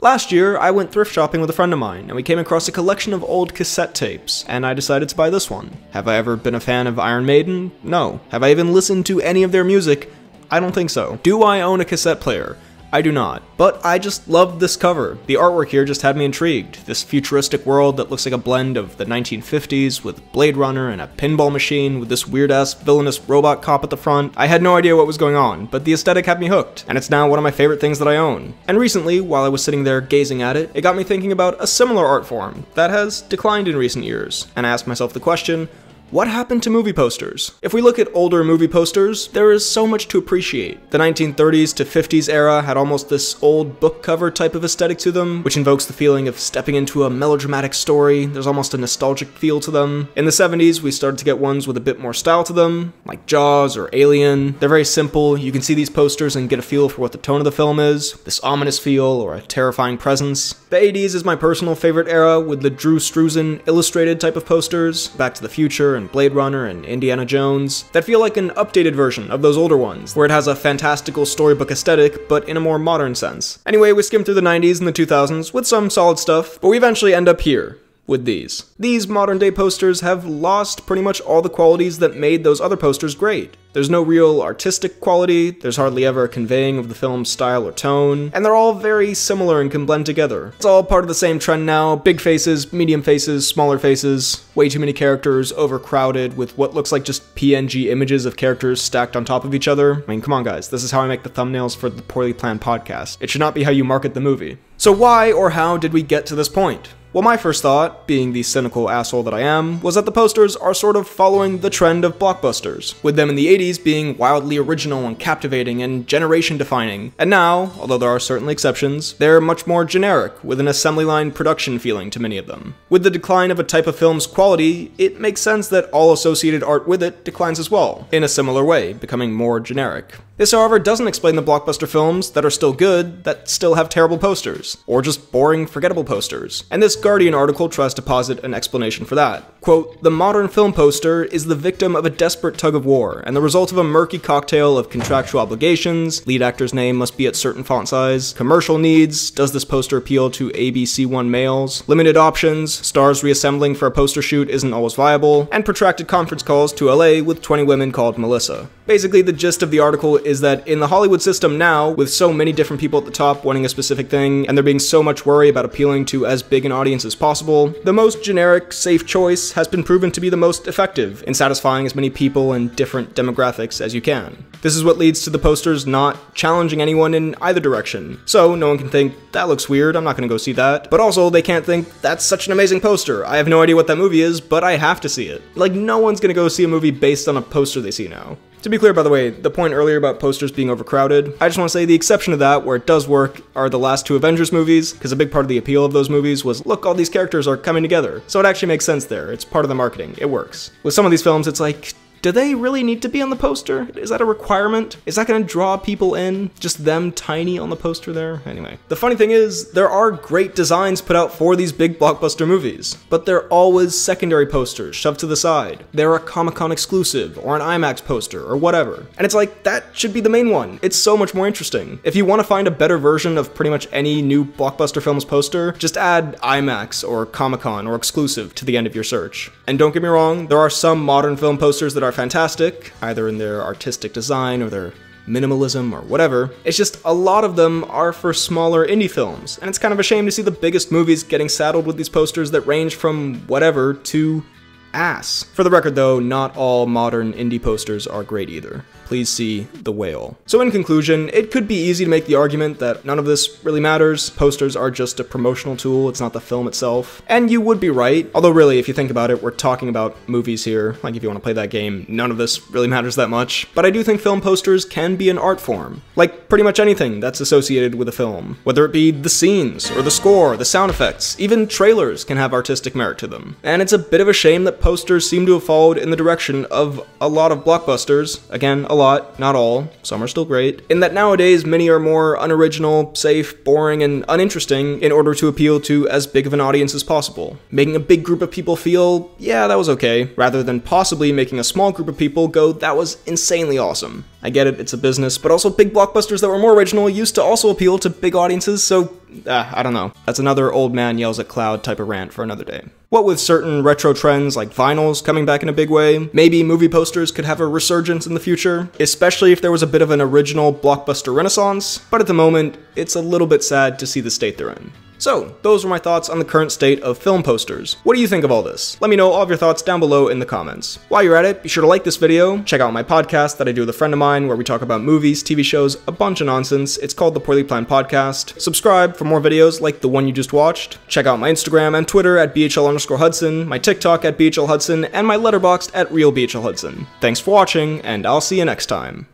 Last year, I went thrift shopping with a friend of mine, and we came across a collection of old cassette tapes, and I decided to buy this one. Have I ever been a fan of Iron Maiden? No. Have I even listened to any of their music? I don't think so. Do I own a cassette player? I do not. But I just loved this cover. The artwork here just had me intrigued. This futuristic world that looks like a blend of the 1950s with Blade Runner and a pinball machine with this weird-ass villainous robot cop at the front. I had no idea what was going on, but the aesthetic had me hooked, and it's now one of my favorite things that I own. And recently, while I was sitting there gazing at it, it got me thinking about a similar art form that has declined in recent years, and I asked myself the question, what happened to movie posters? If we look at older movie posters, there is so much to appreciate. The 1930s to 50s era had almost this old book cover type of aesthetic to them, which invokes the feeling of stepping into a melodramatic story. There's almost a nostalgic feel to them. In the 70s, we started to get ones with a bit more style to them, like Jaws or Alien. They're very simple. You can see these posters and get a feel for what the tone of the film is, this ominous feel or a terrifying presence. The 80s is my personal favorite era, with the Drew Struzan illustrated type of posters, Back to the Future and Blade Runner and Indiana Jones, that feel like an updated version of those older ones, where it has a fantastical storybook aesthetic, but in a more modern sense. Anyway, we skimmed through the 90s and the 2000s with some solid stuff, but we eventually end up here with these. These modern day posters have lost pretty much all the qualities that made those other posters great. There's no real artistic quality, there's hardly ever a conveying of the film's style or tone, and they're all very similar and can blend together. It's all part of the same trend now: big faces, medium faces, smaller faces, way too many characters, overcrowded with what looks like just PNG images of characters stacked on top of each other. I mean, come on guys, this is how I make the thumbnails for the Poorly Planned podcast. It should not be how you market the movie. So why or how did we get to this point? Well, my first thought, being the cynical asshole that I am, was that the posters are sort of following the trend of blockbusters, with them in the 80s being wildly original and captivating and generation-defining, and now, although there are certainly exceptions, they're much more generic, with an assembly line production feeling to many of them. With the decline of a type of film's quality, it makes sense that all associated art with it declines as well, in a similar way, becoming more generic. This, however, doesn't explain the blockbuster films that are still good, that still have terrible posters, or just boring, forgettable posters. And this Guardian article tries to posit an explanation for that. Quote, "The modern film poster is the victim of a desperate tug of war, and the result of a murky cocktail of contractual obligations, lead actor's name must be at certain font size, commercial needs, does this poster appeal to ABC1 males, limited options, stars reassembling for a poster shoot isn't always viable, and protracted conference calls to LA with 20 women called Melissa." Basically, the gist of the article is that in the Hollywood system now, with so many different people at the top wanting a specific thing, and there being so much worry about appealing to as big an audience as possible, the most generic, safe choice has been proven to be the most effective in satisfying as many people and different demographics as you can. This is what leads to the posters not challenging anyone in either direction. So no one can think, that looks weird, I'm not gonna go see that. But also, they can't think, that's such an amazing poster, I have no idea what that movie is, but I have to see it. Like, no one's gonna go see a movie based on a poster they see now. To be clear, by the way, the point earlier about posters being overcrowded, I just want to say the exception to that, where it does work, are the last two Avengers movies, because a big part of the appeal of those movies was, look, all these characters are coming together. So it actually makes sense there. It's part of the marketing. It works. With some of these films, it's like, do they really need to be on the poster? Is that a requirement? Is that gonna draw people in? Just them tiny on the poster there? Anyway. The funny thing is, there are great designs put out for these big blockbuster movies, but they're always secondary posters shoved to the side. They're a Comic-Con exclusive, or an IMAX poster, or whatever. And it's like, that should be the main one. It's so much more interesting. If you want to find a better version of pretty much any new blockbuster film's poster, just add IMAX or Comic-Con or exclusive to the end of your search. And don't get me wrong, there are some modern film posters that are fantastic, either in their artistic design or their minimalism or whatever. It's just a lot of them are for smaller indie films, and it's kind of a shame to see the biggest movies getting saddled with these posters that range from whatever to ass. For the record though, not all modern indie posters are great either. Please see The Whale. So in conclusion, it could be easy to make the argument that none of this really matters. Posters are just a promotional tool, it's not the film itself. And you would be right, although really, if you think about it, we're talking about movies here. Like if you want to play that game, none of this really matters that much. But I do think film posters can be an art form. Like pretty much anything that's associated with a film. Whether it be the scenes, or the score, the sound effects, even trailers can have artistic merit to them. And it's a bit of a shame that posters seem to have followed in the direction of a lot of blockbusters, again, a lot lot, not all, some are still great, in that nowadays many are more unoriginal, safe, boring, and uninteresting in order to appeal to as big of an audience as possible. Making a big group of people feel, yeah, that was okay, rather than possibly making a small group of people go, that was insanely awesome. I get it, it's a business, but also big blockbusters that were more original used to also appeal to big audiences, so I don't know. That's another old man yells at cloud type of rant for another day. What with certain retro trends like vinyls coming back in a big way, maybe movie posters could have a resurgence in the future, especially if there was a bit of an original blockbuster renaissance, but at the moment, it's a little bit sad to see the state they're in. So, those were my thoughts on the current state of film posters. What do you think of all this? Let me know all of your thoughts down below in the comments. While you're at it, be sure to like this video, check out my podcast that I do with a friend of mine where we talk about movies, TV shows, a bunch of nonsense. It's called The Poorly Planned Podcast. Subscribe for more videos like the one you just watched. Check out my Instagram and Twitter at BHL_Hudson, my TikTok at BHLHudson, and my Letterboxd at RealBHLHudson. Thanks for watching, and I'll see you next time.